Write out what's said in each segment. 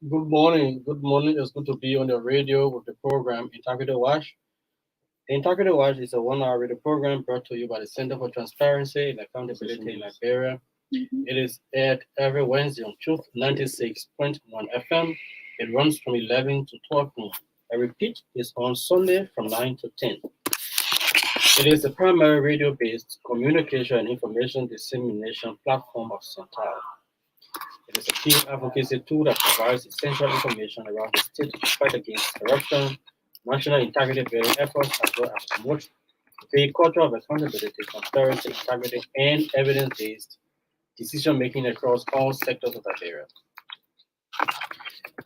Good morning. Good morning. It's good to be on the radio with the program Integrity Watch. The Integrity Watch is a 1 hour radio program brought to you by the Center for Transparency and Accountability in Liberia. It is aired every Wednesday on Truth 96.1 FM. It runs from 11 to 12 noon. A repeat is on Sunday from 9 to 10. It is the primary radio based communication and information dissemination platform of Central. It is a key advocacy tool that provides essential information around the state to fight against corruption, national integrity building efforts, as well as promote the culture of accountability, transparency, integrity, and evidence-based decision-making across all sectors of Liberia.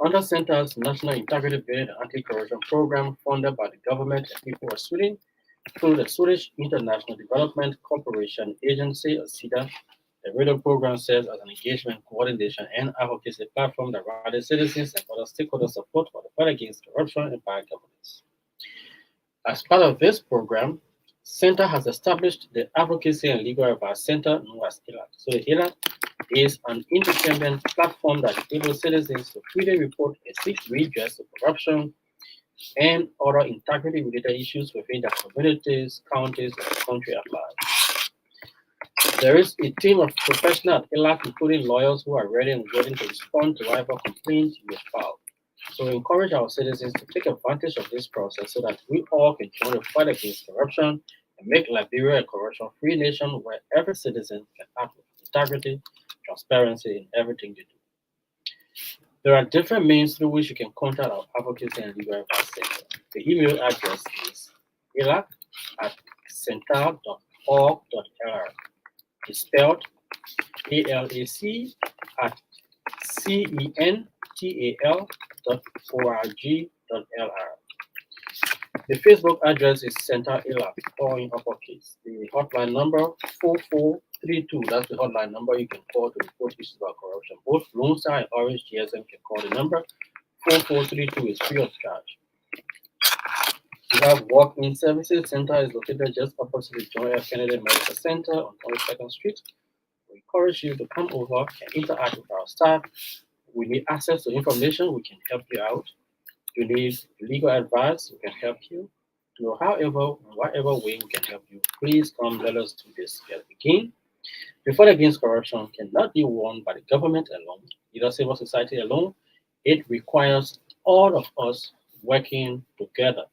Under Center's National Integrity Building and Anti-Corruption Program, funded by the government and people of Sweden, through the Swedish International Development Cooperation Agency, or SIDA, the radio program serves as an engagement, coordination, and advocacy platform that rallies citizens and other stakeholders support for the fight against corruption and bad governance. As part of this program, Center has established the Advocacy and Legal Advice Center, known as ILAC. So the ILAC is an independent platform that enables citizens to freely report and seek redress of corruption and other integrity-related issues within their communities, counties, and the country at large. There is a team of professionals at ILAC, including lawyers who are ready and willing to respond to whatever complaints you file. So we encourage our citizens to take advantage of this process so that we all can join the fight against corruption and make Liberia a corruption-free nation where every citizen can act with integrity, transparency in everything they do. There are different means through which you can contact our Advocacy and Legal Advice Center. The email address is ilac@central.org.lr. It's spelled ALAC at CENTAL.org.lr. The Facebook address is Center ILAC, all in uppercase. The hotline number 4432. That's the hotline number you can call to report issues about corruption. Both Lone Star and Orange GSM can call the number. 4432 is free of charge. We have walk-in services. Center is located just opposite the John F. Kennedy Medical Center on 22nd Street. We encourage you to come over and interact with our staff. We need access to information, we can help you out. You need legal advice, we can help you. Whatever way we can help you, please come let us do this together. Again, the fight against corruption cannot be won by the government alone, either civil society alone. It requires all of us working together.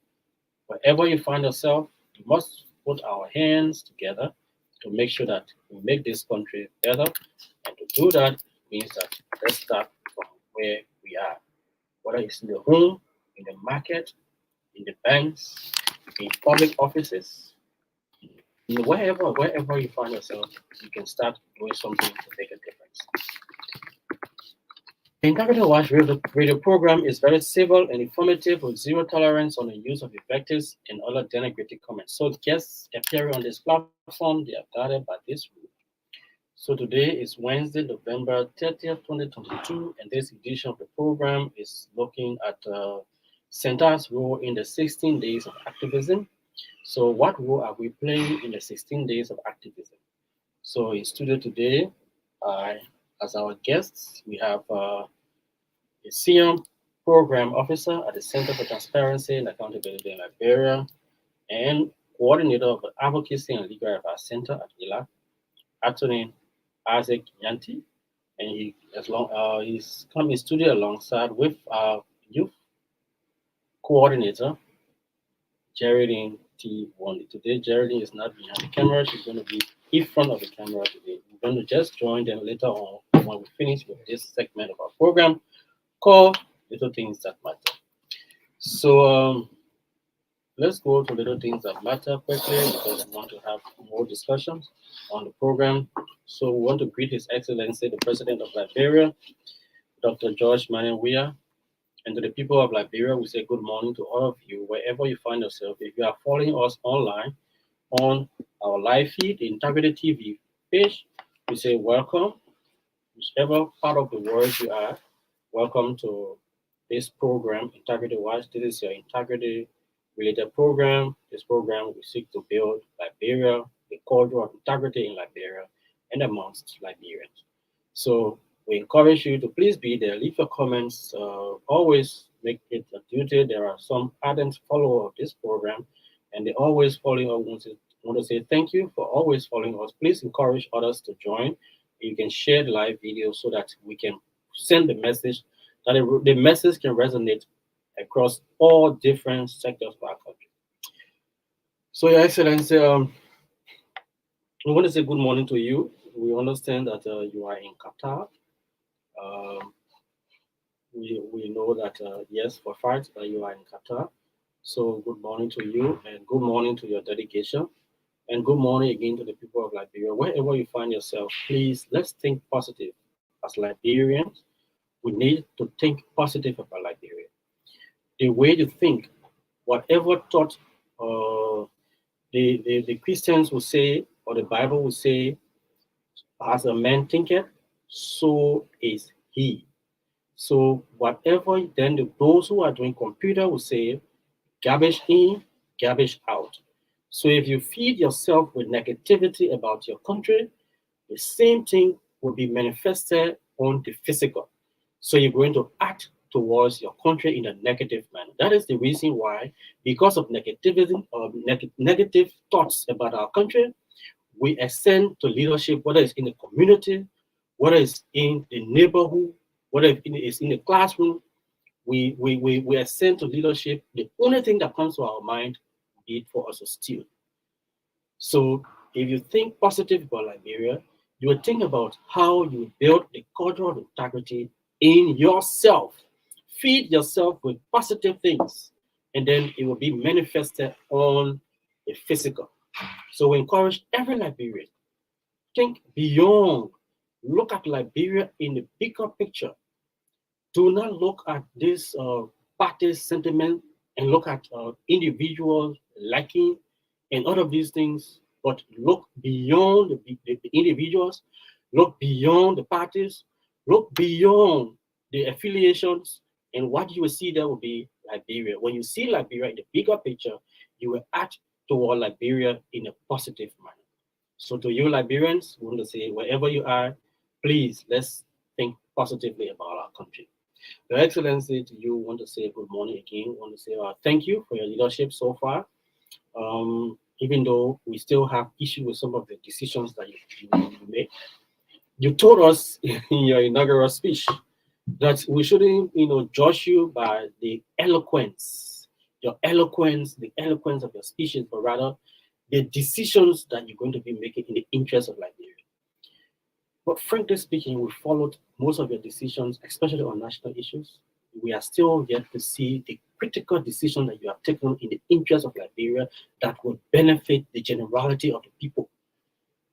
Wherever you find yourself, we must put our hands together to make sure that we make this country better. And to do that means that let's start from where we are, whether it's in the home, in the market, in the banks, in public offices, wherever you find yourself, you can start doing something to make a difference. The Integrity Watch radio program is very civil and informative with zero tolerance on the use of invectives and other denigrating comments. So guests appearing on this platform, they are guided by this rule. So today is Wednesday, November 30th, 2022, and this edition of the program is looking at Center's role in the 16 days of activism. So what role are we playing in the 16 days of activism? So in studio today, as our guests, we have a senior program officer at the Center for Transparency and Accountability in Liberia and coordinator of the Advocacy and Legal Advice Center at ILAC, Attorney Isaac Yanti, and he's come in studio alongside with our youth coordinator, Geraldine T. Wonley. Today, Geraldine is not behind the camera. She's going to be in front of the camera today. We're going to just join them later on when we finish with this segment of our program called Little Things That Matter. So let's go to Little Things That Matter quickly because we want to have more discussions on the program. So we want to greet His Excellency, the President of Liberia, Dr. George Manenwia. And to the people of Liberia, we say good morning to all of you, wherever you find yourself. If you are following us online on our live feed, the Integrity TV page, we say welcome. whichever part of the world you are, welcome to this program, Integrity Watch. This is your integrity related program. This program we seek to build Liberia, the culture of integrity in Liberia and amongst Liberians. So we encourage you to please be there, leave your comments, always make it a duty. There are some ardent followers of this program, and they always follow us. Want to say thank you for always following us. Please encourage others to join. You can share the live video so that we can send the message, that the message can resonate across all different sectors of our country. So, Your Excellency, we want to say good morning to you. We understand that you are in Qatar. Um, we know that, yes, for fact, that you are in Qatar. So, good morning to you and good morning to your delegation. And good morning again to the people of Liberia. Wherever you find yourself, please let's think positive. As Liberians, we need to think positive about Liberia. The way you think, whatever thought the Christians will say, or the Bible will say, as a man thinketh, so is he. So whatever then those who are doing computer will say, garbage in, garbage out. So if you feed yourself with negativity about your country, the same thing will be manifested on the physical. So you're going to act towards your country in a negative manner. That is the reason why, because of negativity or negative thoughts about our country, we ascend to leadership, whether it's in the community, whether it's in the neighborhood, whether it's in the classroom, we ascend to leadership. The only thing that comes to our mind be it for us to steal. So if you think positive about Liberia, you will think about how you build the culture of integrity in yourself. Feed yourself with positive things, and then it will be manifested on the physical. So we encourage every Liberian, think beyond, look at Liberia in the bigger picture. Do not look at this party sentiment and look at individuals liking and all of these things, but look beyond the individuals, look beyond the parties, look beyond the affiliations, and what you will see there will be Liberia. When you see Liberia in the bigger picture, you will act toward Liberia in a positive manner. So to you Liberians, we want to say wherever you are, please let's think positively about our country. Your Excellency, to you, want to say good morning again. Want to say thank you for your leadership so far. Even though we still have issue with some of the decisions that you made, you told us in your inaugural speech that we shouldn't, judge you by the eloquence, the eloquence of your speeches, but rather the decisions that you're going to be making in the interest of Liberia. But frankly speaking, we followed most of your decisions, especially on national issues. We are still yet to see the critical decision that you have taken in the interest of Liberia that will benefit the generality of the people.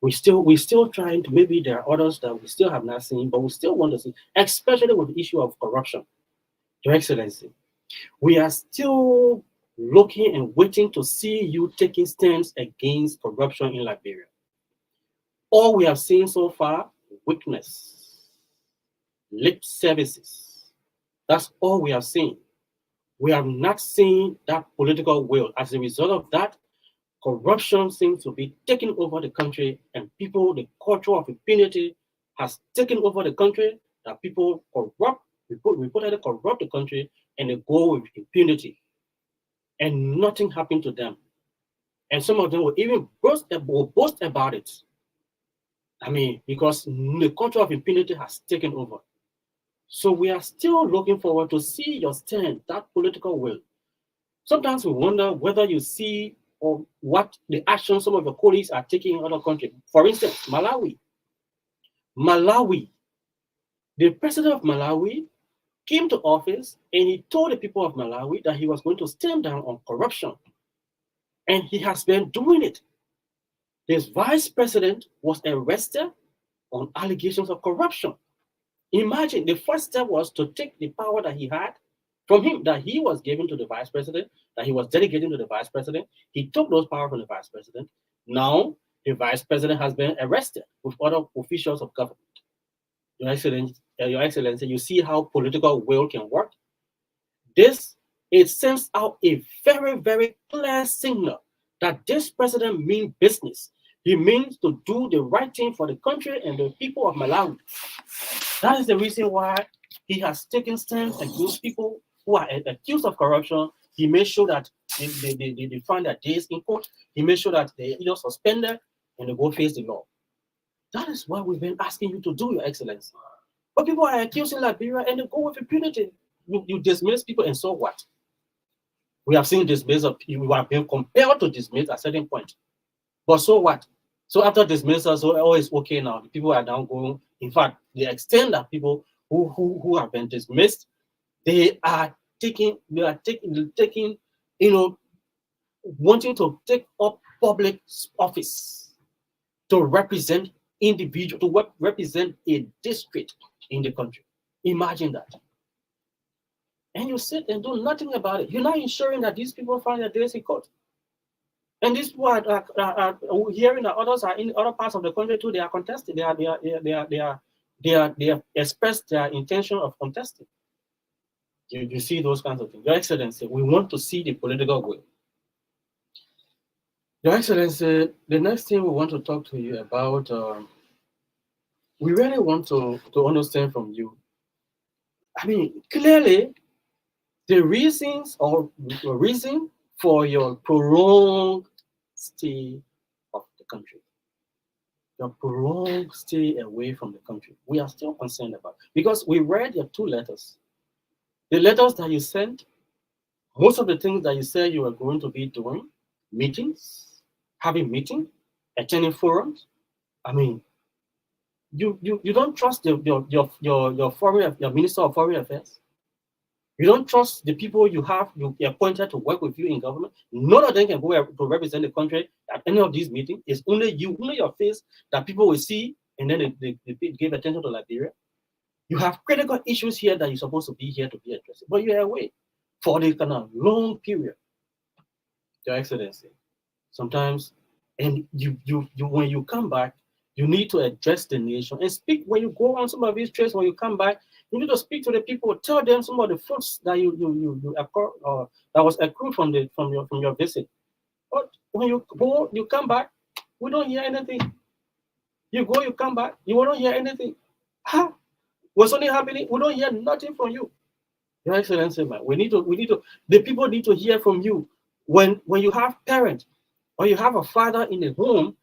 We're still trying to, maybe there are others that we still have not seen, but we still want to see, especially with the issue of corruption. Your Excellency, we are still looking and waiting to see you taking stands against corruption in Liberia. All we have seen so far, weakness, lip services. That's all we have seen. We have not seen that political will. As a result of that, corruption seems to be taking over the country, and people, the culture of impunity has taken over the country, that people corrupt, reportedly corrupt the country, and they go with impunity. And nothing happened to them. And some of them will even boast about it. I mean, because the culture of impunity has taken over. So we are still looking forward to see your stand, that political will. Sometimes we wonder whether you see or what the actions some of your colleagues are taking in other countries. For instance, Malawi. The president of Malawi came to office and he told the people of Malawi that he was going to stand down on corruption. And he has been doing it. This vice president was arrested on allegations of corruption. Imagine, the first step was to take the power that he had from him, that he was given to the vice president, that he was delegating to the vice president. He took those powers from the vice president. Now, the vice president has been arrested with other officials of government. Your Excellency, you see how political will can work. This it sends out a very, very clear signal that this president means business. He means to do the right thing for the country and the people of Malawi. That is the reason why he has taken stands against people who are accused of corruption. He made sure that they find their days in court. He made sure that they either suspended and they go face the law. That is what we've been asking you to do, Your Excellency. But people are accusing Liberia and they go with impunity. You dismiss people and so what? We have seen dismissal. We have been compelled to dismiss at a certain point. But so what? So after dismissal, so all is okay now. The people are now going. In fact, the extent that people who have been dismissed, they are taking, wanting to take up public office to represent individual, to represent a district in the country. Imagine that. And you sit and do nothing about it. You're not ensuring that these people find their days in court. And these people are hearing that others are in other parts of the country too. They are contesting. They have expressed their intention of contesting. You see those kinds of things. Your Excellency, we want to see the political will. Your Excellency, the next thing we want to talk to you about, we really want to understand from you. I mean, clearly, the reasons or the reason for your prolonged stay of the country, your prolonged stay away from the country, we are still concerned about. Because we read your 2 letters. The letters that you sent, most of the things that you said you were going to be doing, meetings, having meetings, attending forums. I mean, you don't trust your Minister of Foreign Affairs. You don't trust the people you appointed to work with you in government. None of them can go to represent the country at any of these meetings. It's only you, only your face that people will see, and then they give attention to Liberia. You have critical issues here that you're supposed to be here to be addressed, but you're away for this kind of long period. Your Excellency, sometimes, and you when you come back, you need to address the nation and speak. When you go on some of these trips, when you come back, you need to speak to the people, tell them some of the fruits that that was accrued from your visit. But when you go, you come back, we don't hear anything. You go, you come back, you don't hear anything. Huh? What's only happening? We don't hear nothing from you. Your Excellency, man, the people need to hear from you. When you have parents or you have a father in the home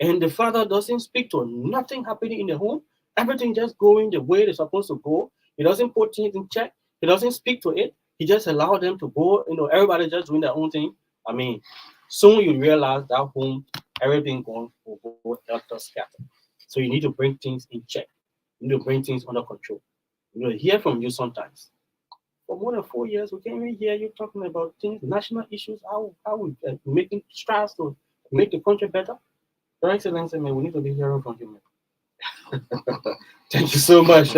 and the father doesn't speak to nothing happening in the home, everything just going the way they're supposed to go. He doesn't put things in check. He doesn't speak to it. He just allows them to go. Everybody just doing their own thing. I mean, soon you realize that home, everything going will go helter scatter. So you need to bring things in check. You need to bring things under control. You know, hear from you sometimes. For more than 4 years, we can't even hear you talking about things, national issues, how we making strides to make the country better. Your Excellency, man, we need to be hearing from you, man. Thank you so much.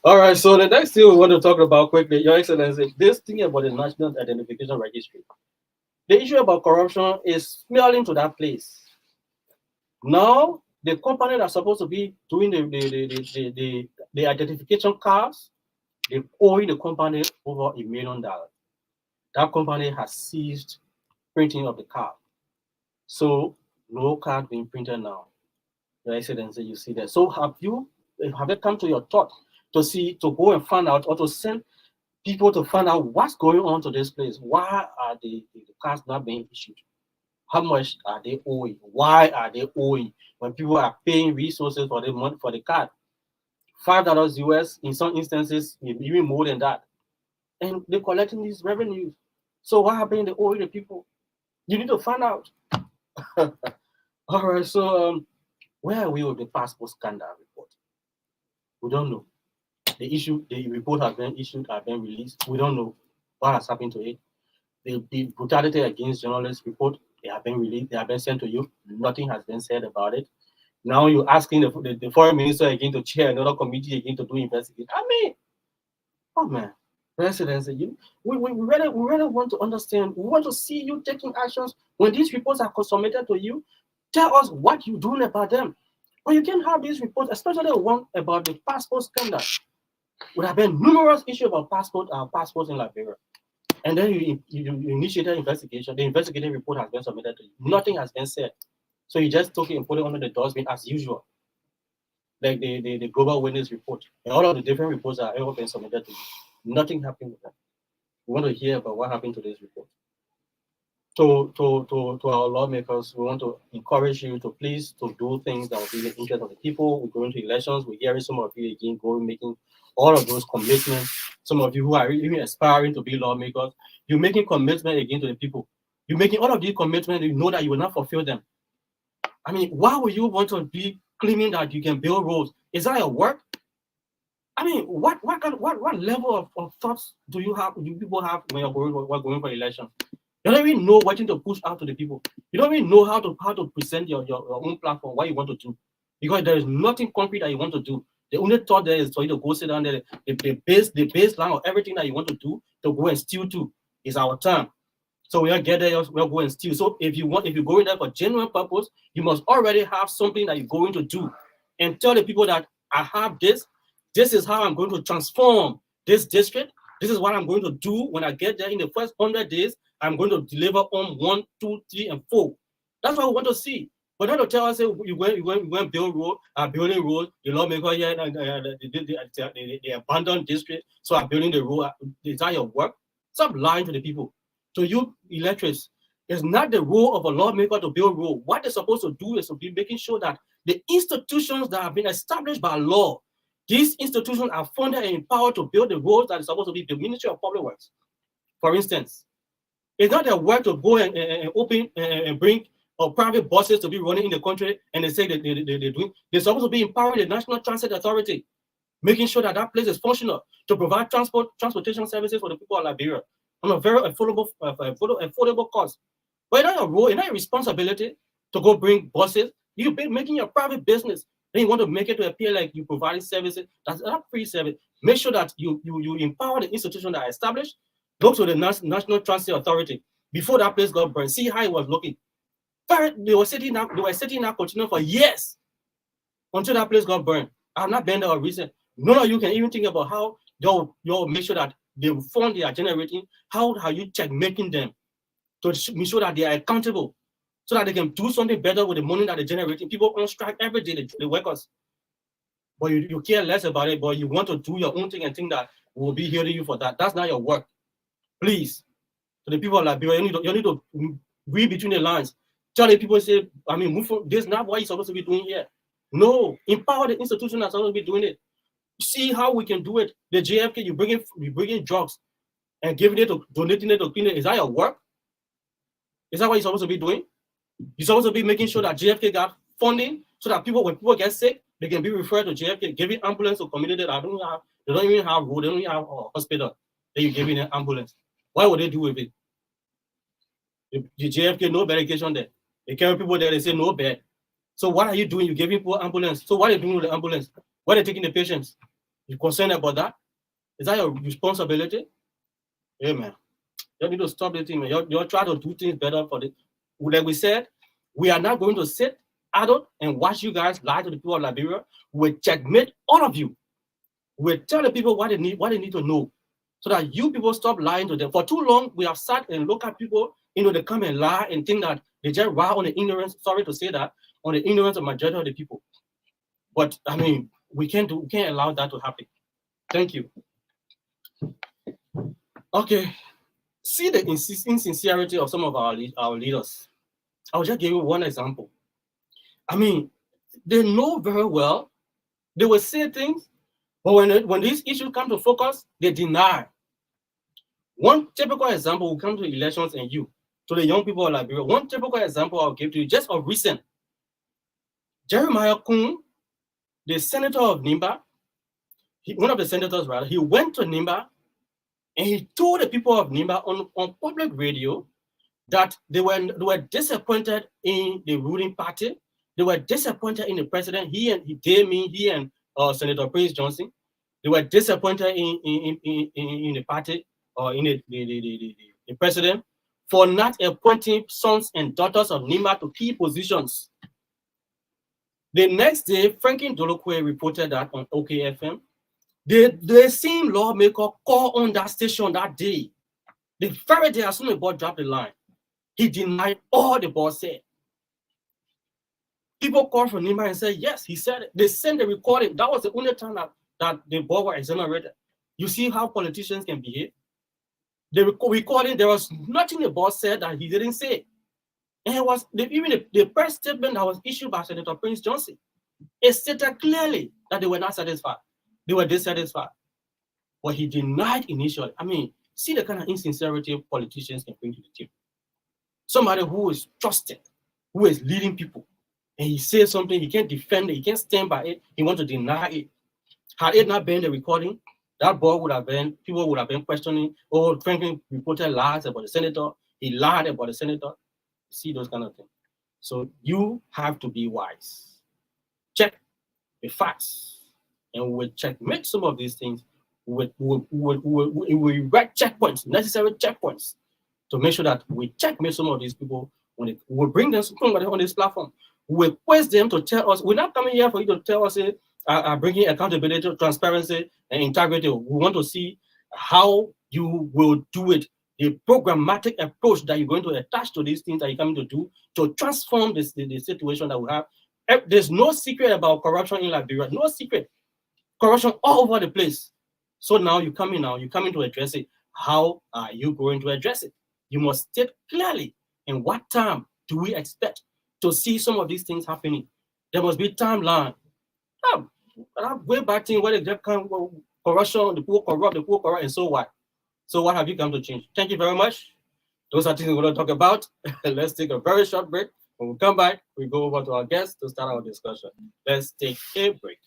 All right, so the next thing we want to talk about quickly, Your Excellency, this thing about the National Identification Registry. The issue about corruption is smelling to that place. Now, the company that's supposed to be doing the identification cards, they owe the company over $1 million. That company has ceased printing of the card. So no card being printed now. Your Excellency, you see that. So have it come to your thought to go and find out or to send people to find out what's going on to this place? Why are the cards not being issued? How much are they owing? Why are they owing when people are paying resources for the money for the card? $5 US, in some instances, even more than that. And they're collecting these revenues. So what happened? They owe the people. You need to find out. All right, so where are we with the passport scandal report? We don't know. The report has been issued, has been released. We don't know what has happened to it. The brutality against journalists report, they have been released, they have been sent to you. Nothing has been said about it. Now you're asking the foreign minister again to chair another committee again to do investigation. I mean, oh man, Presidency, we really want to understand. We want to see you taking actions when these reports are submitted to you. Tell us what you're doing about them. But you can have these reports, especially the one about the passport scandal. Would have been numerous issues about passports in Liberia. And then you initiated investigation. The investigative report has been submitted to you. Nothing has been said. So you just took it and put it under the dustbin as usual. Like the Global Witness report. And all of the different reports that have ever been submitted to you. Nothing happened with that. We want to hear about what happened to this report. To our lawmakers, we want to encourage you to please to do things that will be in the interest of the people. We're going to elections. We're hearing some of you again going making all of those commitments. Some of you who are even aspiring to be lawmakers, you're making commitment again to the people. You're making all of these commitments. You know that you will not fulfill them. I mean, why would you want to be claiming that you can build roads? Is that your work? I mean, what level of thoughts do people have when you're going for elections? You don't even know what to push out to the people. You don't even know how to present your own platform, what you want to do. Because there is nothing concrete that you want to do. The only thought there is for you to go sit down there. The baseline of everything that you want to do to go and steal to is our term. So we'll get there, we'll go and steal. So if you go in there for genuine purpose, you must already have something that you're going to do. And tell the people that I have this. This is how I'm going to transform this district. This is what I'm going to do when I get there in the first 100 days. I'm going to deliver on 1, 2, 3, and 4. That's what we want to see. But not to tell us, you went build road, building road, the lawmaker here, the abandoned district, so I'm building the road. Is that your work? Stop lying to the people. To you electors, it's not the role of a lawmaker to build road. What they're supposed to do is to be making sure that the institutions that have been established by law, these institutions are funded and empowered to build the roads that is supposed to be the Ministry of Public Works. For instance, it's not their work to go and open and bring private buses to be running in the country, and they say that they're doing. They're supposed to be empowering the National Transit Authority, making sure that that place is functional to provide transportation services for the people of Liberia on a very affordable cost. But it's not your role, it's not your responsibility to go bring buses. You've been making your private business. Then you want to make it to appear like you providing services. That's not free service. Make sure that you empower the institution that are established. Go to the National Transit Authority before that place got burned. See how it was looking. They were sitting now continuing for years until that place got burned. I've not been there or recent. None of you can even think about how you'll make sure that the fund they are generating, how are you making them to make sure that they are accountable so that they can do something better with the money that they're generating. People on strike every day, the workers. But you care less about it, but you want to do your own thing and think that we'll be hearing you for that. That's not your work. Please, to the people of Liberia, you need to read between the lines. Tell the people, say, I mean, move from, this is not what you're supposed to be doing here. No, empower the institution that's supposed to be doing it. See how we can do it. The JFK, you bring in drugs and giving it to, donating it to clean it. Is that your work? Is that what you're supposed to be doing? You're supposed to be making sure that JFK got funding so that when people get sick, they can be referred to JFK, giving ambulance to community that they don't even have road, they don't even have a hospital. Then you give in an ambulance. What would they do with it? The JFK, no medication there. They carry people there, they say no bed. So what are you doing? You're giving people ambulance. So what are you doing with the ambulance? Why are they taking the patients? You concerned about that? Is that your responsibility? Hey, man. You need to stop the thing, man. You're trying to do things better for the. Like we said, we are not going to sit idle and watch you guys lie to the people of Liberia. We'll checkmate all of you. We'll tell the people what they need to know, so that you people stop lying to them. For too long, we have sat and looked at people, they come and lie and think that they just rely on the ignorance. Sorry to say that, on the ignorance of majority of the people. But I mean, we can't allow that to happen. Thank you. Okay. See the insincerity of some of our leaders. I'll just give you one example. I mean, they know very well. They will say things, but when these issues come to focus, they deny. One typical example will come to elections and to the young people of Liberia. One typical example I'll give to you, just of recent. Jeremiah Kun, the senator of Nimba, one of the senators rather, he went to Nimba and he told the people of Nimba on public radio that they were disappointed in the ruling party. They were disappointed in the president. He and Senator Prince Johnson. They were disappointed in the party or in the president for not appointing sons and daughters of Nimba to key positions. The next day, Franklin Dolokwe reported that on OKFM. The same lawmaker called on that station that day. The very day, as soon as the board dropped the line, he denied all the board said. People called from Nima and said, yes, he said it. They sent the recording. That was the only time that the board were exonerated. You see how politicians can behave? The recording, there was nothing the board said that he didn't say. And it was even the press statement that was issued by Senator Prince Johnson. It stated clearly that they were not satisfied. They were dissatisfied. But he denied initially. I mean, see the kind of insincerity politicians can bring to the table. Somebody who is trusted, who is leading people, and he says something, he can't defend it, he can't stand by it, he wants to deny it. Had it not been the recording, that board would have been, people would have been questioning, oh, Franklin reported lies about the senator, he lied about the senator. See those kind of things. So you have to be wise. Check the facts, and we'll checkmate some of these things. We write checkpoints, necessary checkpoints, to make sure that we checkmate some of these people. When we bring them on this platform, we request them to tell us. We're not coming here for you to tell us, bringing accountability, transparency, and integrity. We want to see how you will do it. The programmatic approach that you're going to attach to these things that you're coming to do to transform the situation that we have. There's no secret about corruption in Liberia, no secret. Corruption all over the place. So now you come in to address it. How are you going to address it? You must state clearly in what time do we expect to see some of these things happening. There must be timeline. Way back to where the corruption, the poor corrupt, and so what? So what have you come to change? Thank you very much. Those are things we're going to talk about. Let's take a very short break. When we come back, we go over to our guests to start our discussion. Let's take a break.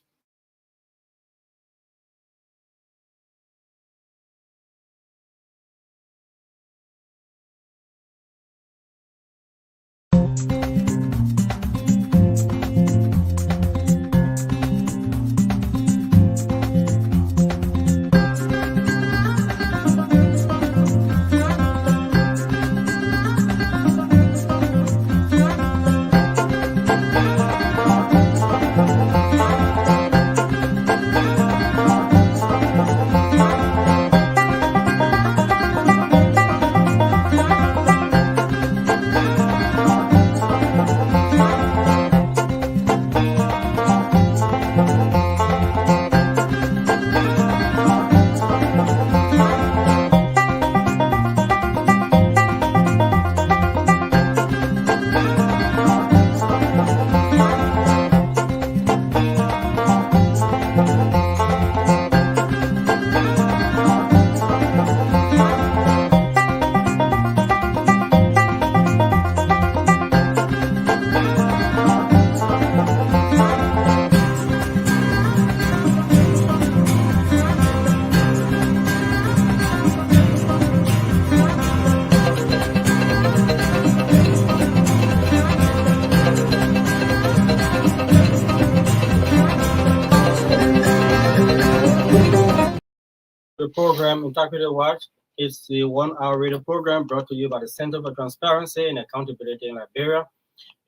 The program Integrity Watch is the 1-hour radio program brought to you by the Center for Transparency and Accountability in Liberia.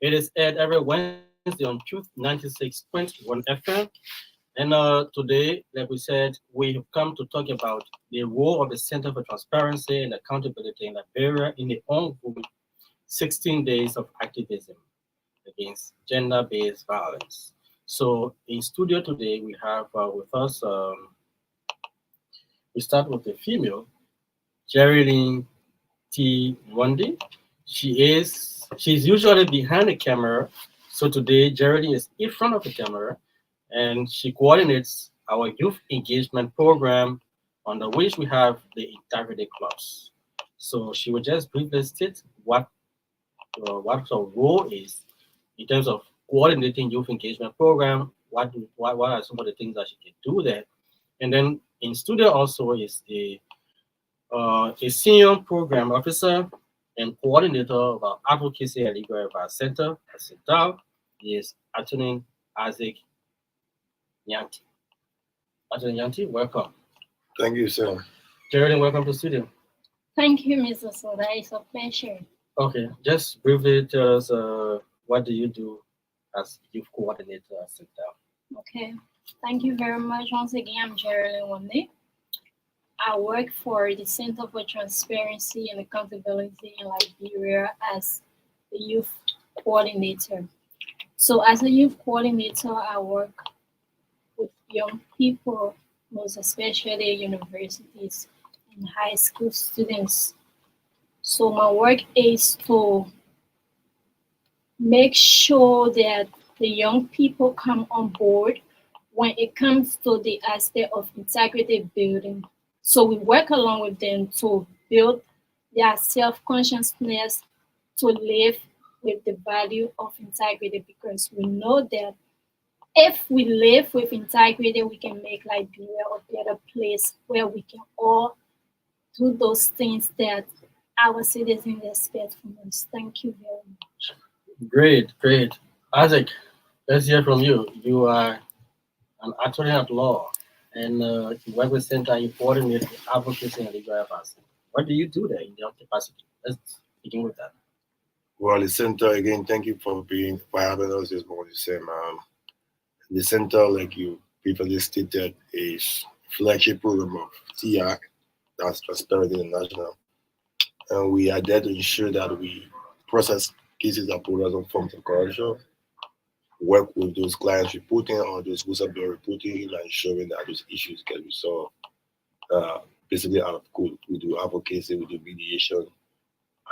It is aired every Wednesday on Truth 96.1 FM. And today, like we said, we have come to talk about the role of the Center for Transparency and Accountability in Liberia in the ongoing 16 days of activism against gender-based violence. So in studio today, we have with us, we start with the female, Geraldine T. Lundy. She's usually behind the camera. So today, Geraldine is in front of the camera, and she coordinates our youth engagement program, under which we have the Integrity Clubs. So she will just briefly state what her role is in terms of coordinating youth engagement program. What are some of the things that she can do there? And then in studio also is a senior program officer and coordinator of our Advocacy and Legal Advice Center at CEDAW. He is Attorney Isaac Nyanti. Attorney Nyanti, welcome. Thank you, sir. Geraldine, welcome to the studio. Thank you, Mr. Soda. It's a pleasure. Okay, just briefly tell us what do you do as youth coordinator at Center? Okay. Thank you very much. Once again, I'm Geraldine Wande. I work for the Center for Transparency and Accountability in Liberia as the youth coordinator. So, as a youth coordinator, I work with young people, most especially universities and high school students. So, my work is to make sure that the young people come on board when it comes to the aspect of integrity building. So we work along with them to build their self-consciousness to live with the value of integrity because we know that if we live with integrity, we can make Liberia a better place where we can all do those things that our citizens expect from us. Thank you very much. Great, great. Isaac, let's hear from you. You are an attorney at law and you work with Center and you coordinate the advocacy and legal advice. What do you do there in your capacity? Let's begin with that. Well, the center again, thank you for having us this morning, Sam. The center, like you previously stated, is flagship program of TI, that's Transparency International, and we are there to ensure that we process cases that put us on forms of corruption, work with those clients reporting or those whistleblower reporting, and ensuring that those issues get resolved. Uh, Basically, out of court, we do advocacy, we do mediation,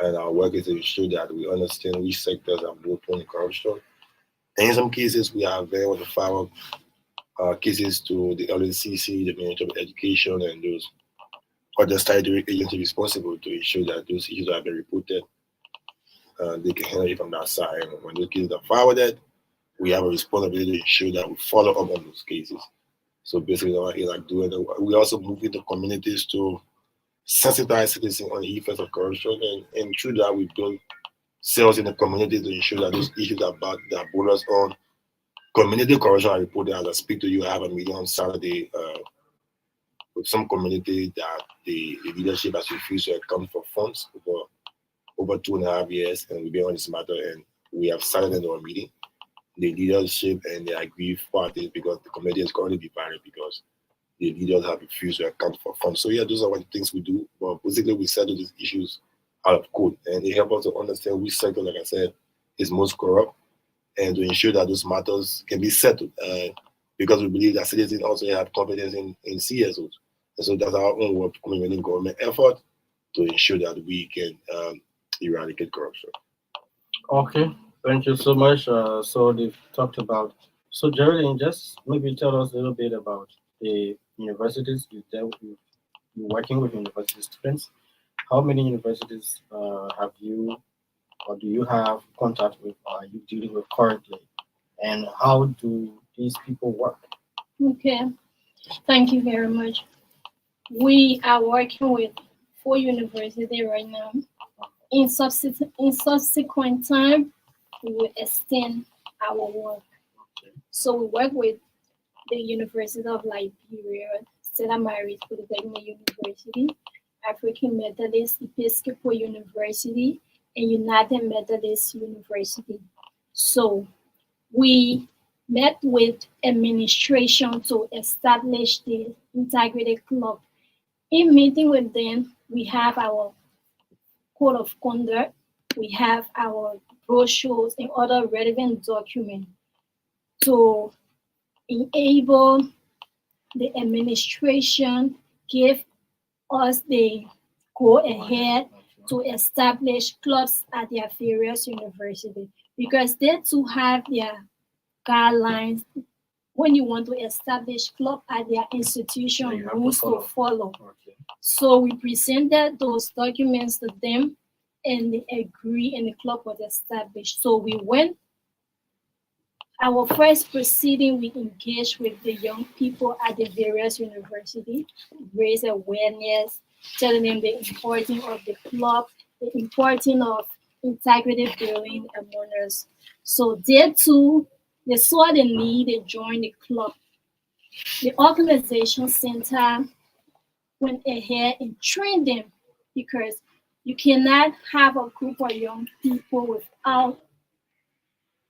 and our work is to ensure that we understand which sectors are more prone to corruption. And in some cases, we are very well to file cases to the LNCC, the Ministry of Education, and those other statutory agencies responsible to ensure that those issues are being reported. They can handle it from that side. And when those cases are forwarded, we have a responsibility to ensure that we follow up on those cases. So basically, what we like doing, we also move into communities to sensitize citizens on the effects of corruption, and through that, we build cells in the community to ensure that those issues about that borders on community corruption are reported. As I speak to you, I have a meeting on Saturday with some community that the leadership has refused to account for funds for over 2.5 years, and we've been on this matter, and we have started our meeting. The leadership and the aggrieved parties because the community is currently divided because the leaders have refused to account for funds. So yeah, those are what the things we do. But basically, we settle these issues out of court, and it helps us to understand which sector, like I said, is most corrupt, and to ensure that those matters can be settled. Because we believe that citizens also have confidence in CSOs, and so that's our own work, community and government effort to ensure that we can eradicate corruption. Okay, thank you so much. So they've talked about. So Geraldine, just maybe tell us a little bit about the universities you dealt with. You're working with university students. How many universities have you or do you have contact with? Are you dealing with currently? And how do these people work? Okay, thank you very much. We are working with 4 universities right now. In subsequent time, we will extend our work. So we work with the University of Liberia, Stella Maris Polytechnic University, African Methodist Episcopal University, and United Methodist University. So we met with administration to establish the Integrity Club. In meeting with them, we have our code of conduct, we have our brochures and other relevant documents to enable the administration give us the go ahead to establish clubs at their various universities because they too have their guidelines when you want to establish club at their institution rules to follow. Okay. So we presented those documents to them and they agree and the club was established. So we went our first proceeding, we engaged with the young people at the various universities, raise awareness, telling them the importance of the club, the importance of integrity building among us. So they too, they saw the need, they joined the club. The organization center went ahead and trained them because you cannot have a group of young people without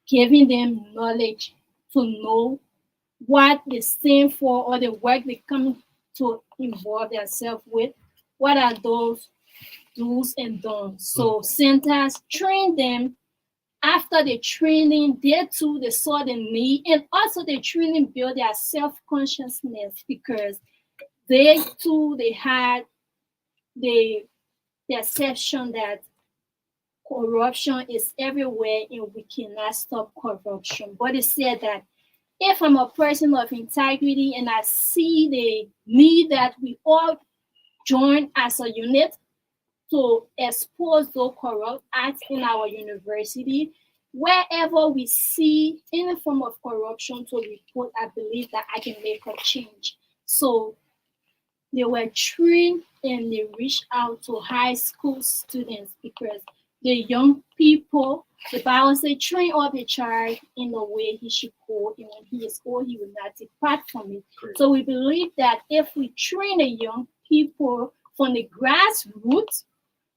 giving them knowledge to know what they stand for or the work they come to involve themselves with. What are those do's and don'ts? So centers train them. After the training, they too they saw the need, and also the training build their self-consciousness because they too they had the perception that corruption is everywhere and we cannot stop corruption. But they said that if I'm a person of integrity and I see the need that we all join as a unit to expose those corrupt acts in our university, wherever we see any form of corruption to report, I believe that I can make a change. So they were trained and they reached out to high school students because the young people, the Bible says, train up a child in the way he should go, and when he is old, he will not depart from it. Great. So we believe that if we train the young people from the grassroots,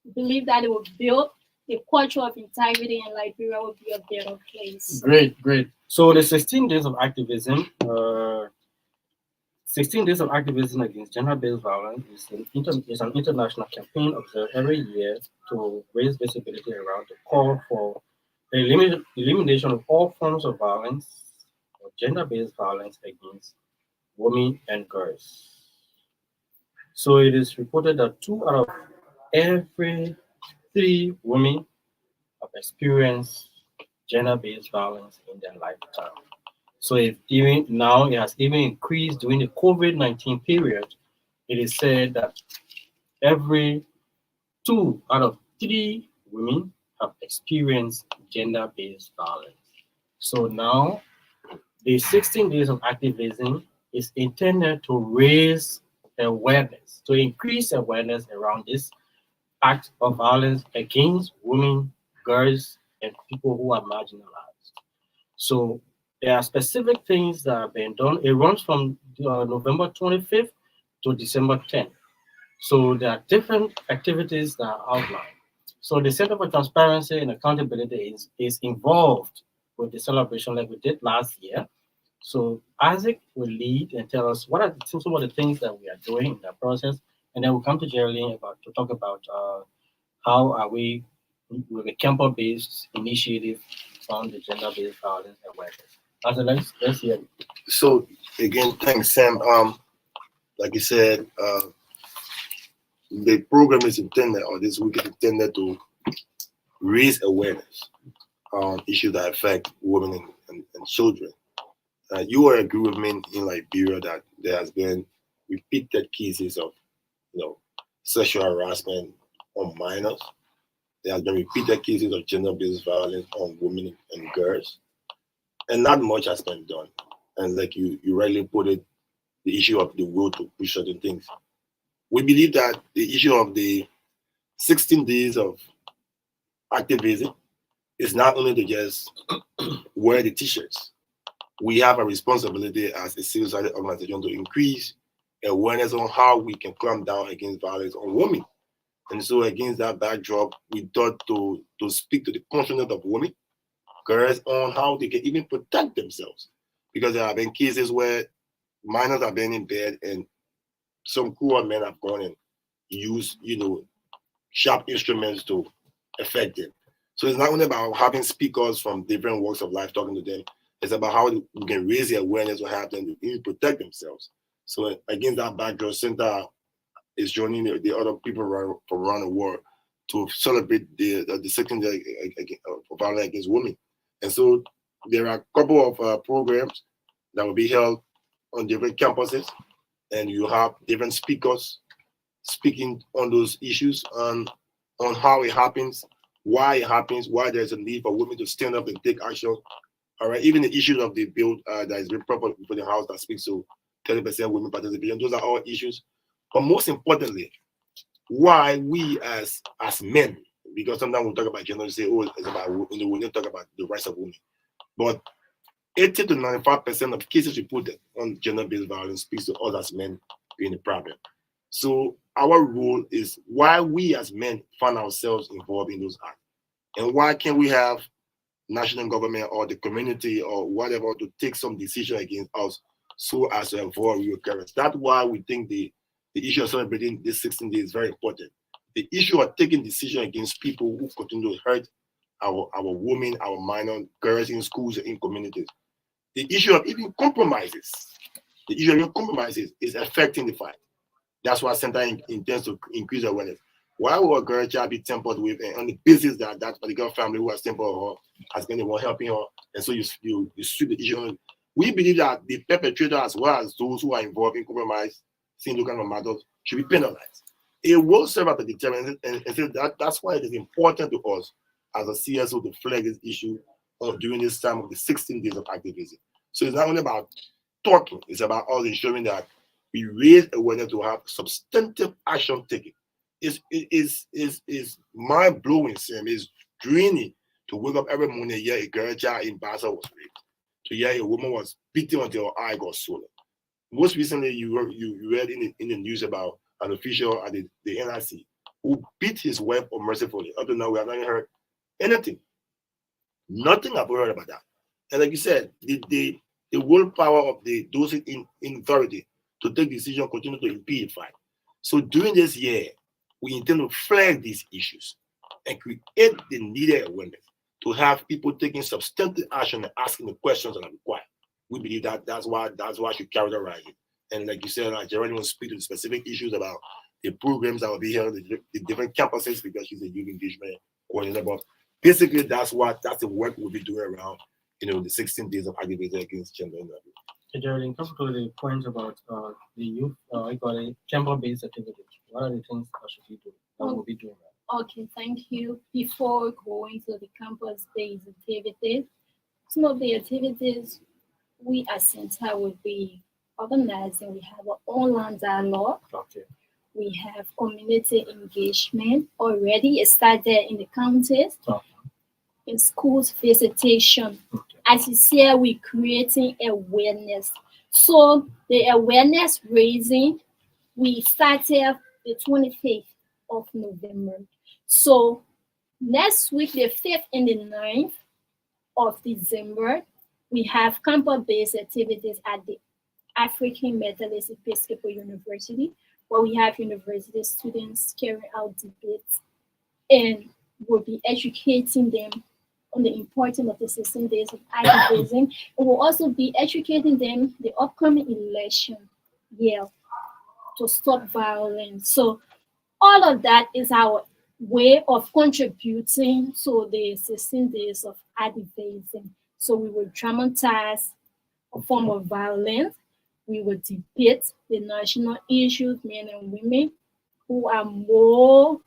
we believe that it will build a culture of integrity and Liberia will be a better place. Great, great. So the 16 days of activism, 16 days of activism against gender-based violence is an international campaign observed every year to raise visibility around the call for the elimination of all forms of violence or gender-based violence against women and girls. So it is reported that 2 out of every 3 women have experienced gender-based violence in their lifetime. So it has even increased during the COVID-19 period. It is said that every 2 out of 3 women have experienced gender-based violence. So now the 16 days of activism is intended to raise awareness, to increase awareness around this act of violence against women, girls, and people who are marginalized. So there are specific things that are being done. It runs from November 25th to December 10th. So there are different activities that are outlined. So the Center for Transparency and Accountability is involved with the celebration like we did last year. So Isaac will lead and tell us what are some of the things that we are doing in that process, and then we'll come to Geraldine to talk about how are we with a campus-based initiative on the gender-based violence awareness. Isaac, let's hear it. So again, thanks, Sam. Like you said, the program is intended, or this week is intended to raise awareness on issues that affect women and children. You will agree with me in Liberia that there has been repeated cases of, sexual harassment on minors. There has been repeated cases of gender-based violence on women and girls, and not much has been done. And like you rightly put it, the issue of the will to push certain things. We believe that the issue of the 16 days of activism is not only to just wear the t-shirts. We have a responsibility as a civil society organization to increase awareness on how we can clamp down against violence on women. And so against that backdrop, we thought to speak to the consciousness of women, girls, on how they can even protect themselves. Because there have been cases where minors have been in bed and some cruel men have gone and used, sharp instruments to affect them. So it's not only about having speakers from different walks of life talking to them. It's about how we can raise the awareness to have them to even protect themselves. So against that backdrop, Center is joining the other people from around the world to celebrate the second day of violence against women. And so there are a couple of programs that will be held on different campuses, and you have different speakers speaking on those issues on how it happens, why it happens, why there's a need for women to stand up and take action. All right, even the issues of the bill that is being proposed for the House that speaks to 30% women participation, those are all issues. But most importantly, why we as men, because sometimes we talk about gender, we say, oh, it's about, we don't talk about the rights of women. But 80 to 95% of cases reported on gender-based violence speaks to us as men being the problem. So our role is why we as men find ourselves involved in those acts. And why can we have national government or the community or whatever to take some decision against us so as to avoid reoccurrence. That's why we think the issue of celebrating this 16 days is very important. The issue of taking decision against people who continue to hurt our women, our minor girls in schools and in communities. The issue of even compromises, is affecting the fight. That's why Center intends to increase awareness. Why will a girl child be tampered with, and on the basis that that particular family who has tampered her has been the one helping her, and so you shoot the issue. We believe that the perpetrator as well as those who are involved in compromise, seeing those kind of matters, should be penalized. It will serve as a deterrent, and so that's why it is important to us as a CSO to flag this issue during this time of the 16 days of activism. So it's not only about talking, it's about us ensuring that we raise awareness to have substantive action taken. It's mind blowing, Sam. It's draining to wake up every morning and hear a girl child in Basel was raped, to hear a woman was beaten until her eye got swollen. Most recently, you read in the news about an official at the NIC who beat his wife unmercifully. Up to now, we have not heard anything. Nothing I've heard about that. And like you said, the willpower of those in authority to take decision continue to impede fight. So during this year, we intend to flag these issues and create the needed awareness to have people taking substantive action and asking the questions that are required. We believe that that's why I should characterize it. And like you said, Geraldine will speak to the specific issues about the programs that will be held at the different campuses because she's a youth engagement coordinator. But basically, that's the work we'll be doing around, the 16 days of activism against gender and abuse. Hey, Geraldine, come to the point about the youth, I call it chamber-based activities. What are the things that should we do? That we'll be doing that? Okay, thank you. Before going to the campus-based activities, some of the activities we as Center will be organizing. We have our online dialogue. Okay. We have community engagement already started in the counties. Okay. In schools visitation. Okay. As you see, we're creating awareness. So the awareness raising, we started the 25th of November. So next week, the 5th and the 9th of December, we have campus-based activities at the African Methodist Episcopal University, where we have university students carrying out debates, and we'll be educating them on the importance of the 16 days of activism, and we'll also be educating them the upcoming election year to stop violence. So all of that is our way of contributing to the 16 days of activism. So we will dramatize a form of violence. We will debate the national issues, men and women who are more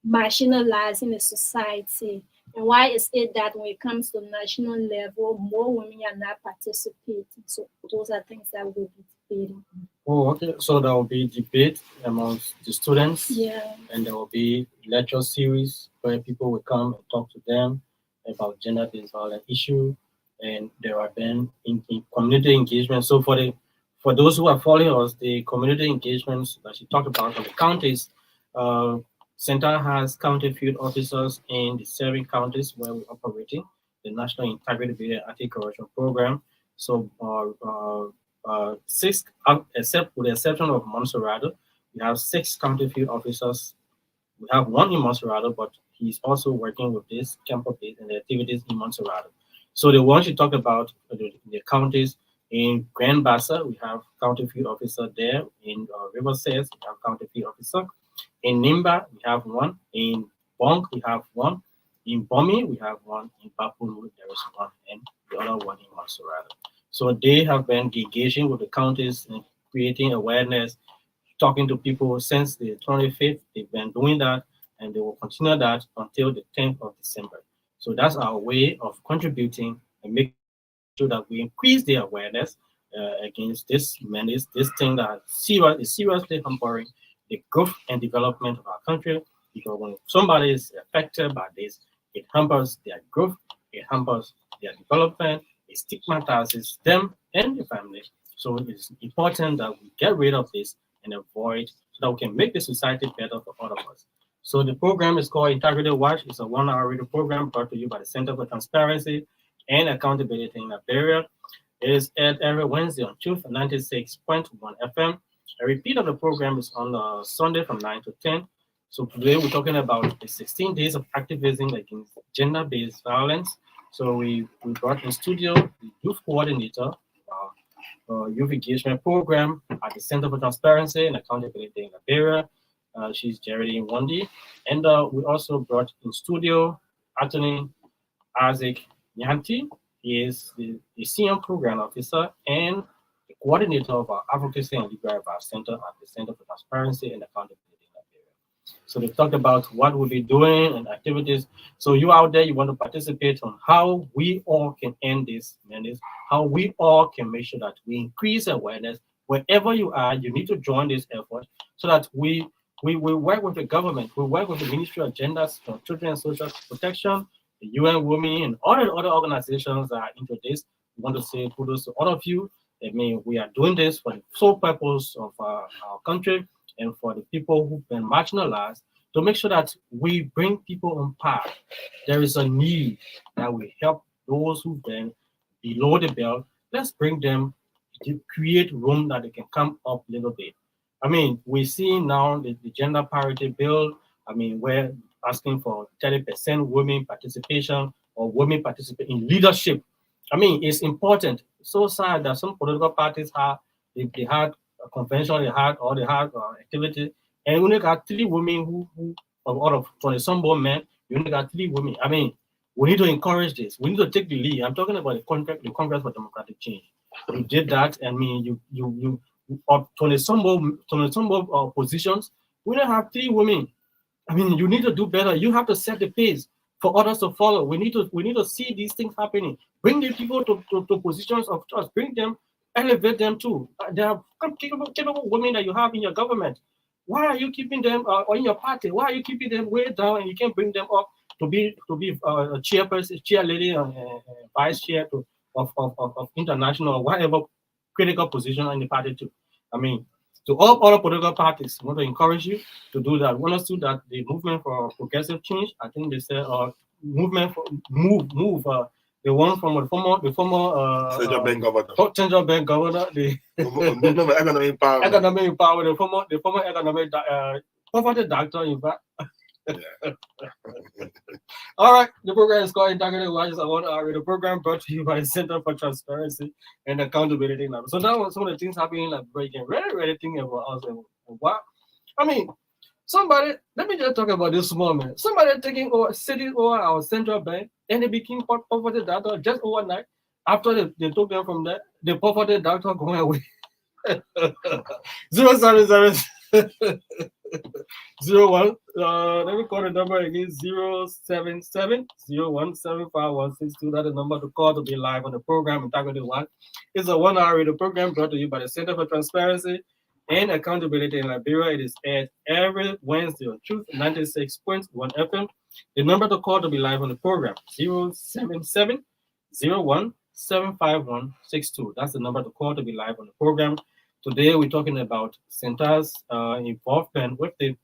marginalized in the society. And why is it that when it comes to national level, more women are not participating? So those are things that we'll be debating. Oh, okay. So there will be debate amongst the students. Yeah. And there will be lecture series where people will come and talk to them about gender-based violence issue. And there have been in community engagement. So for those who are following us, the community engagements that she talked about on the counties, Center has county field officers in the 7 counties where we're operating the National Integrity Building Anti-Corruption Program. So 6, except with the exception of Montserrat, we have 6 county field officers. We have 1 in Montserrat, but he's also working with this campus and the activities in Montserrat. So the ones you talked about, the counties in Grand Bassa, we have county field officer there. In River Says, we have county field officer. In Nimba, we have 1. In Bonk, we have 1. In Bomi, we have 1. In Bapulu, there is 1. And the other 1 in Montserrat. So they have been engaging with the counties and creating awareness, talking to people since the 25th. They've been doing that, and they will continue that until the 10th of December. So that's our way of contributing and making sure that we increase the awareness against this menace, this thing that is seriously hampering the growth and development of our country. Because when somebody is affected by this, it hampers their growth, it hampers their development, it stigmatizes them and the family. So it's important that we get rid of this and avoid, so that we can make the society better for all of us. So the program is called Integrated Watch. It's a 1-hour radio program brought to you by the Center for Transparency and Accountability in Liberia. It is aired every Wednesday on Truth 96.1 FM. A repeat of the program is on Sunday from 9 to 10. So today we're talking about the 16 days of activism against gender-based violence. So we brought in studio the youth coordinator, youth engagement program at the Center for Transparency and Accountability in Liberia. She's Geraldine Wandi. And we also brought in studio Anthony Isaac Nyanti. He is the senior program officer and the coordinator of our Advocacy and Legal Advice Center at the Center for Transparency and Accountability in Liberia. So they talked about what we'll be doing and activities. So you out there, you want to participate on how we all can end this menace, how we all can make sure that we increase awareness. Wherever you are, you need to join this effort so that we work with the government, we work with the Ministry of Gender, Children and Social Protection, the UN Women, and all the other organizations that are into this. We want to say kudos to all of you. I mean, we are doing this for the sole purpose of our country and for the people who've been marginalized to make sure that we bring people on par. There is a need that we help those who've been below the belt. Let's bring them to create room that they can come up a little bit. I mean, we see now the gender parity bill. I mean, we're asking for 30% women participation or women participate in leadership. I mean, it's important. So sad that some political parties they had a convention, they had activity, and we only got 3 women who out of 20 some men, you only got 3 women. I mean, we need to encourage this. We need to take the lead. I'm talking about the Congress for Democratic Change. You did that. I mean, you of 20 some positions, we don't have 3 women. I mean, you need to do better. You have to set the pace for others to follow. We need to see these things happening. Bring the people to positions of trust. Bring them, elevate them too. There are capable women that you have in your government. Why are you keeping them or in your party? Why are you keeping them way down and you can't bring them up to be a chairperson, chair lady, and vice chair of international or whatever critical position in the party too? I mean, to all other political parties, I want to encourage you to do that. We want to do that. The movement for progressive change, I think they said, movement for move. The one from the former Central Bank Governor. Central Bank Governor, the economic power. economic power, the former economic poverty doctor, in fact. Yeah. All right, the program is called Integrated Watches. I want to the program brought to you by the Center for Transparency and Accountability. So now some of the things happening like breaking, really think about us and what. I mean, somebody. Let me just talk about this moment. Somebody taking over sitting over our central bank and they became poverty doctor just overnight. After they took them from there, the poverty doctor going away. 077 01. Let me call the number again. 077 0175 That's the number to call to be live on the program. Integrity One. It's a 1-hour radio program brought to you by the Center for Transparency and Accountability in Liberia. It is aired every Wednesday on Truth 96.1 FM. The number to call to be live on the program 077 0175 That's the number to call to be live on the program. Today, we're talking about Center's involvement with the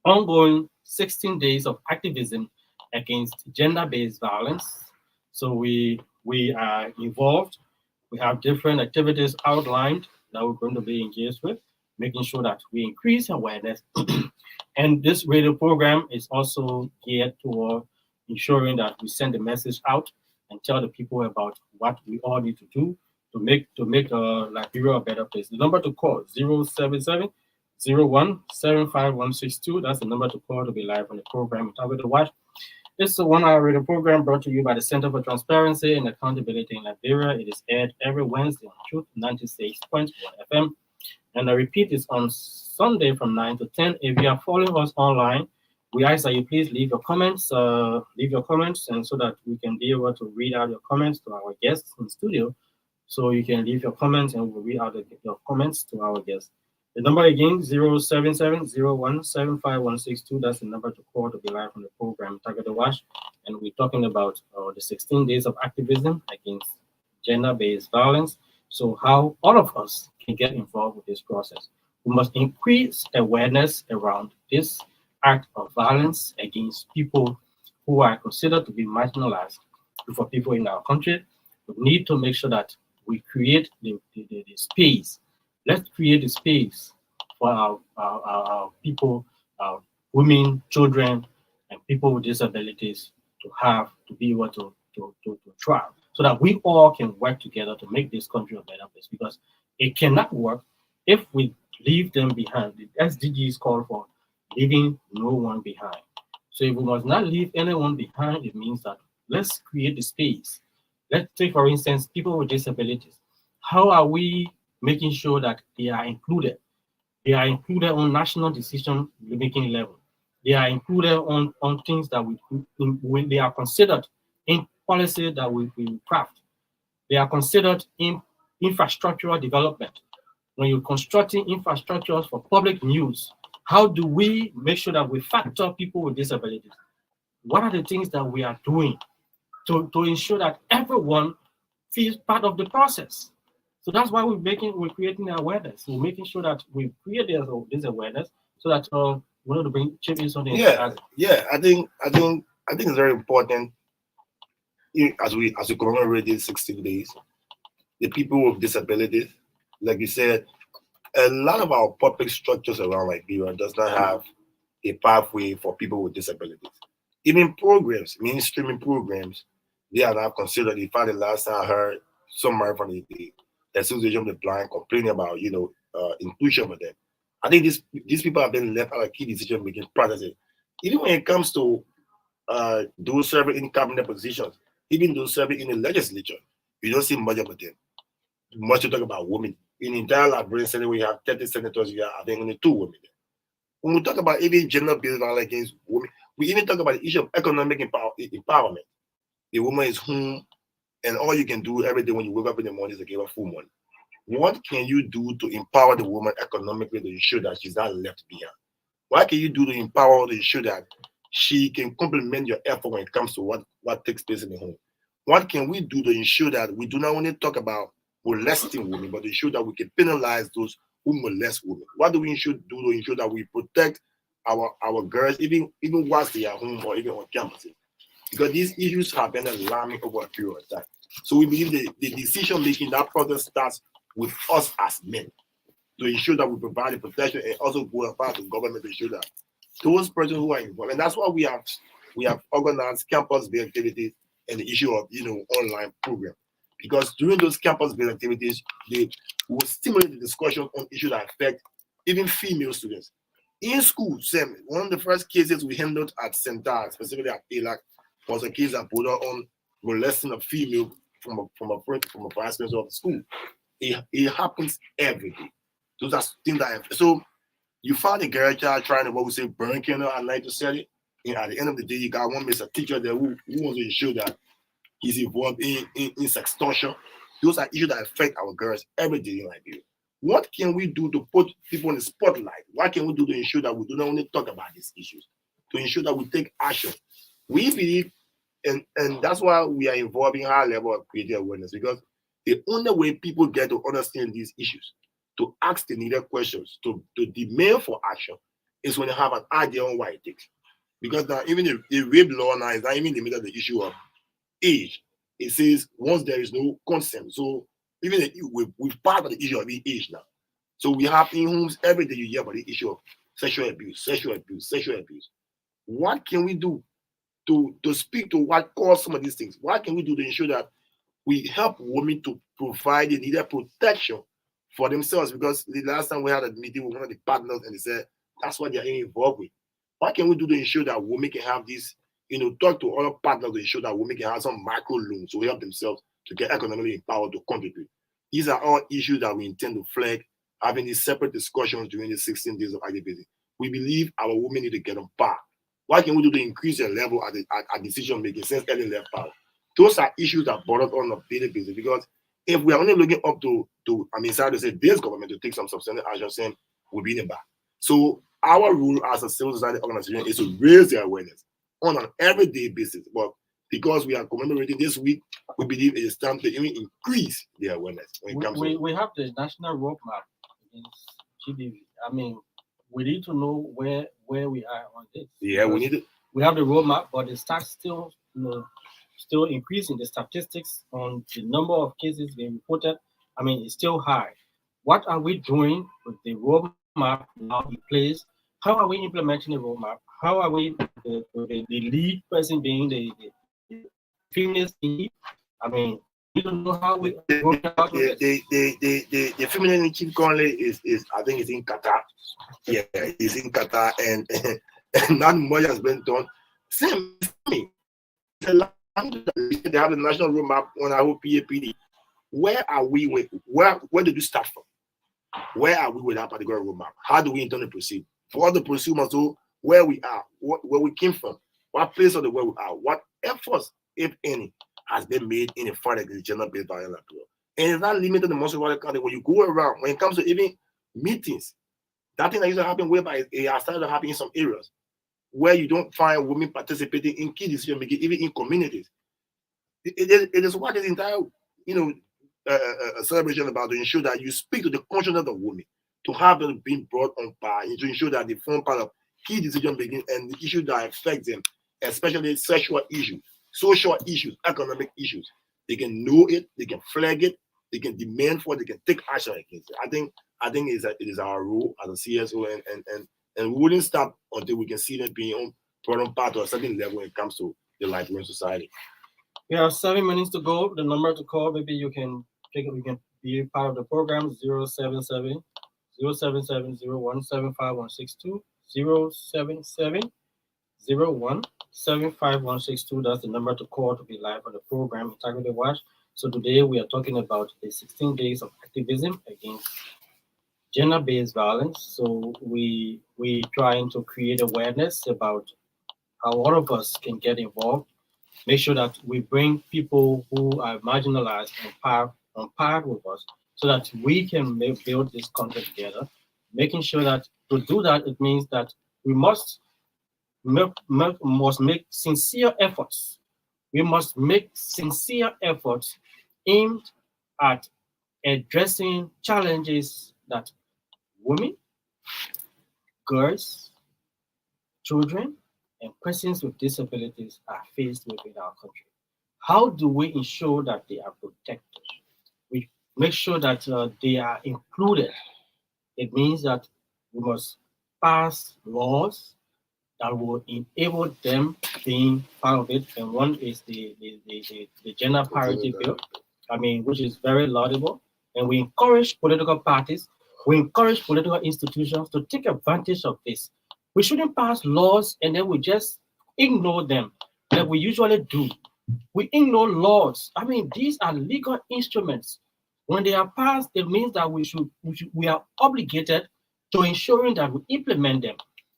ongoing 16 days of activism against gender-based violence. So we are involved. We have different activities outlined that we're going to be engaged with, making sure that we increase awareness. And this radio program is also geared toward ensuring that we send the message out and tell the people about what we all need to do to make Liberia a better place. The number to call 077 0175 That's the number to call to be live on the program. Target to watch. This is a 1-hour radio program brought to you by the Center for Transparency and Accountability in Liberia. It is aired every Wednesday on Truth 96.1 FM. And the repeat is on Sunday from 9 to 10. If you are following us online, we ask that you please leave your comments, and so that we can be able to read out your comments to our guests in studio. So you can leave your comments and we'll read out your comments to our guests. The number again, 077 0175 That's the number to call to be live on the program, Target the Watch. And we're talking about the 16 days of activism against gender-based violence. So how all of us can get involved with this process. We must increase awareness around this act of violence against people who are considered to be marginalized for people in our country. We need to make sure that we create the space. Let's create the space for our people, our women, children, and people with disabilities to be able to thrive so that we all can work together to make this country a better place because it cannot work if we leave them behind. The SDGs call for leaving no one behind. So if we must not leave anyone behind, it means that let's create the space. Let's take, for instance, people with disabilities. How are we making sure that they are included? They are included on national decision making level. They are included on things that when they are considered in policy that we craft. They are considered in infrastructural development. When you're constructing infrastructures for public use, how do we make sure that we factor people with disabilities? What are the things that we are doing to ensure that everyone feels part of the process? So that's why we're creating awareness. We're making sure that we create this awareness so that we want to bring changes on the Yeah. I think it's very important as we commemorate these 16 days. The people with disabilities, like you said, a lot of our public structures around Liberia does not have a pathway for people with disabilities. Even programs, mainstreaming programs, they are not considered. In fact, the last time I heard somebody from the Association of the Blind complaining about, inclusion for them. I think these people have been left out of key decision making processes. Even when it comes to those serving in cabinet positions, even those serving in the legislature, you don't see much about them. Much to talk about women. In the entire Liberian Senate, we have 30 senators, we have, I think, only 2 women there. When we talk about even gender-based violence against women, we even talk about the issue of economic empowerment. The woman is home, and all you can do every day when you wake up in the morning is to give her food money. What can you do to empower the woman economically to ensure that she's not left behind? What can you do to empower her to ensure that she can complement your effort when it comes to what takes place in the home? What can we do to ensure that we do not only talk about molesting women, but ensure that we can penalize those who molest women? What do we do to ensure that we protect our girls, even whilst they are home or even on campuses? Because these issues have been alarming over a period of time. So we believe the decision making, that process starts with us as men to ensure that we provide the protection and also go about the government to ensure that those persons who are involved, and that's why we have organized campus-based activities and the issue of online program. Because during those campus-based activities, they will stimulate the discussion on issues that affect even female students. In school, one of the first cases we handled at Center, specifically at ALAC, was a case that brought on molesting a female from a vice principal of the school. It happens every day. Those are things so you find a girl child trying to what we say burn candle at night to sell it. And at the end of the day, you got one Mr. Teacher there who wants to ensure that he's involved in sextortion. Those are issues that affect our girls every day in Liberia. What can we do to put people in the spotlight? What can we do to ensure that we do not only talk about these issues, to ensure that we take action? We believe, and that's why we are involving high level of creating awareness, because the only way people get to understand these issues, to ask the needed questions, to demand for action, is when they have an idea on what it takes. Because now even the rape law now is not even limited to the issue of age. It says once there is no consent. So even we've part of the issue of age now. So we have in homes every day you hear about the issue of sexual abuse. What can we do to speak to what caused some of these things? What can we do to ensure that we help women to provide the needed protection for themselves? Because the last time we had a meeting with one of the partners and they said that's what they're involved with. What can we do to ensure that women can have this, talk to other partners to ensure that women can have some micro loans to help themselves to get economically empowered to contribute? These are all issues that we intend to flag, having these separate discussions during the 16 days of activism. We believe our women need to get on par. What can we do to increase their level at decision making since early left power? Those are issues that bother us on a daily basis, because if we are only looking up to sorry to say, this government to take some substantial action, saying we'll be in the back. So our role as a civil society organization is to raise their awareness on an everyday basis. But because we are commemorating this week, we believe it is time to even increase their awareness when it comes we have the national roadmap against GBV. I mean, we need to know where we are on this. Yeah, we Because need to. we have the roadmap, but the stats still, still increasing. The statistics on the number of cases being reported, I mean, it's still high. What are we doing with the roadmap now in place? How are we implementing the roadmap? How are we the lead person being the feminist in chief? I mean, we need to know how we are going about with this. The feminine chief currently is I think it's in Qatar. Yeah, it's in Qatar, and, and not much has been done. Same me. The they have the national roadmap on our PAPD. Where are we with where did you start from? Where are we with that particular roadmap? How do we intend to proceed? For all the prosumers, so where we are, where we came from, what place of the world we are, what efforts, if any, has been made in the fight against gender-based violence. And it's not limited to the Muslim country. When you go around, when it comes to even meetings, that thing that used to happen whereby it has started to happen in some areas where you don't find women participating in key decision making, even in communities. It is what this entire, you know, celebration about, to ensure that you speak to the consciousness of the women, to have them being brought on par, and to ensure that they form part of key decision making and the issues that affect them, especially sexual issues, social issues, economic issues. They can know it, they can flag it, they can demand for it, they can take action against it. I think it is our role as a CSO, and we wouldn't stop until we can see them being brought on par to a certain level when it comes to the Liberian society. We have 7 minutes to go. The number to call, maybe you can take it, we can be part of the program 077 077 0175162 077 That's the number to call to be live on the program Integrity Watch. So today we are talking about the 16 days of activism against gender-based violence. So we trying to create awareness about how all of us can get involved. Make sure that we bring people who are marginalized on par with us, so that we can build this country together. Making sure that to do that, it means that we must make sincere efforts. We must make sincere efforts aimed at addressing challenges that women, girls, children, and persons with disabilities are faced with in our country. How do we ensure that they are protected? We make sure that they are included. It means that we must pass laws that will enable them being part of it. And one is the gender parity bill, I mean, which is very laudable. And we encourage political parties, we encourage political institutions to take advantage of this. We shouldn't pass laws and then we just ignore them, like we usually do. We ignore laws. I mean, these are legal instruments. When they are passed, it means that we are obligated to ensuring that we implement them.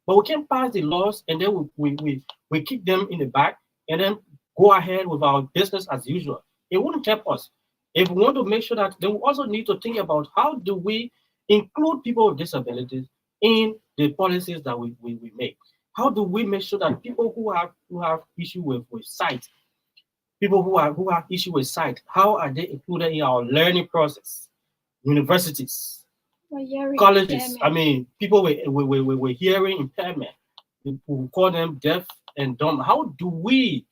But we can't pass the laws and then we kick them in the back and then go ahead with our business as usual. It wouldn't help us. If we want to make sure that, then we also need to think about how do we include people with disabilities in the policies that we make. How do we make sure that people who have issue with sight, people who have issue with sight, how are they included in our learning process? Universities, colleges. I mean, people with hearing impairment, we call them deaf and dumb. How do we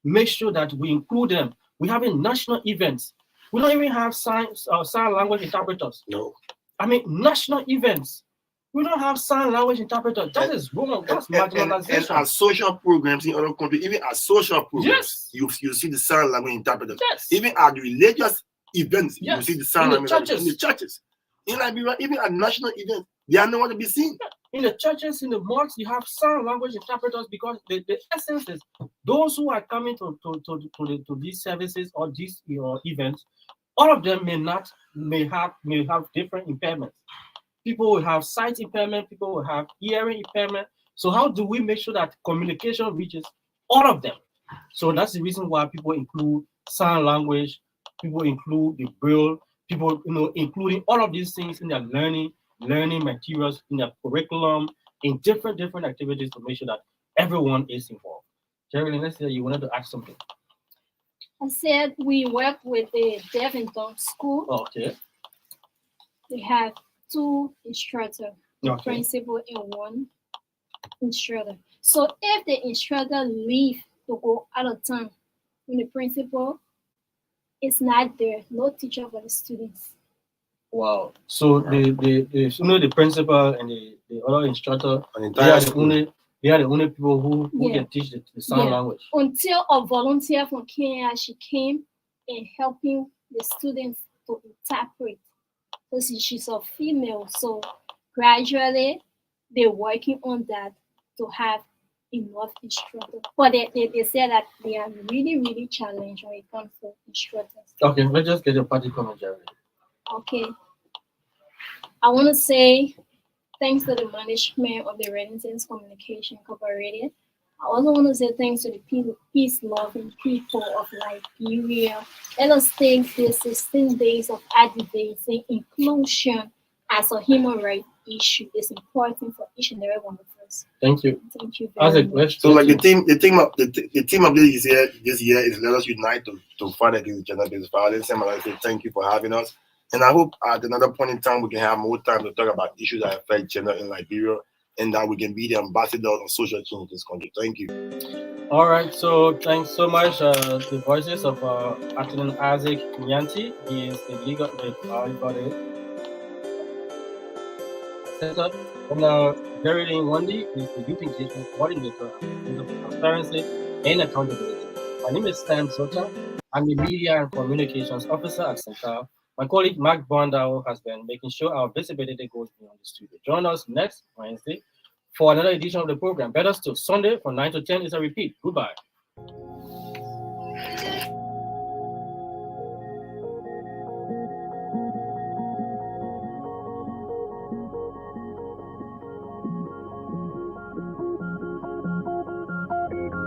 make sure that we include them? We having national events. We don't even have sign language interpreters. No. I mean, national events. We don't have sign language interpreters. That is wrong. That's marginalization. And as social programs in other countries, even as social programs, yes, you see the sign language interpreters. Yes. Even at religious events, yes, you see the sign language interpreters in the churches. In Liberia, even at national events, they are nowhere to be seen. In the churches, in the mosques, you have sign language interpreters because the essence is those who are coming to these services or these events, all of them may have different impairments. People will have sight impairment, people will have hearing impairment. So how do we make sure that communication reaches all of them? So that's the reason why people include sign language, people include the braille, people including all of these things in their learning materials, in their curriculum, in different activities to make sure that everyone is involved. Geraldine, let's say you wanted to ask something. I said we work with the deaf and dumb school. Okay. They have 2 instructors Okay. principal and one instructor. So if the instructor leave to go out of town, when the principal is not there, no teacher for the students. Wow. So the principal and the other instructor, An they are entire the school. only people who Yeah. can teach the sign Yeah. language. Until a volunteer from Kenya, she came and helping the students to interpret. So she's a female, so gradually they're working on that to have enough instructors. But they say that they are really challenged when it comes to instructors. Okay, let's just get a party comment, Jerry. Okay. I want to say thanks to the management of the Renaissance Communication Incorporated. I also want to say thanks to the peace-loving people of Liberia. Let us take this 16 days of advocacy inclusion as a human rights issue. It's important for each and every one of us. Thank you. Thank you very Isaac, much. So like the theme of this year is let us unite to fight against gender-based violence. And I say thank you for having us. And I hope at another point in time we can have more time to talk about issues that affect gender in Liberia, and that we can be the ambassadors of social change in this country. Thank you. All right, so thanks so much. The voices of Acting Isaac Nyanti. He is the legal center, and Geraldine Wendy is the youth engagement coordinator and of transparency and accountability. My name is Stan Sota. I'm the media and communications officer at Center. My colleague Mark Bondao has been making sure our visibility goes beyond the studio. Join us next Wednesday for another edition of the program. Better still, Sunday from 9 to 10 is a repeat. Goodbye.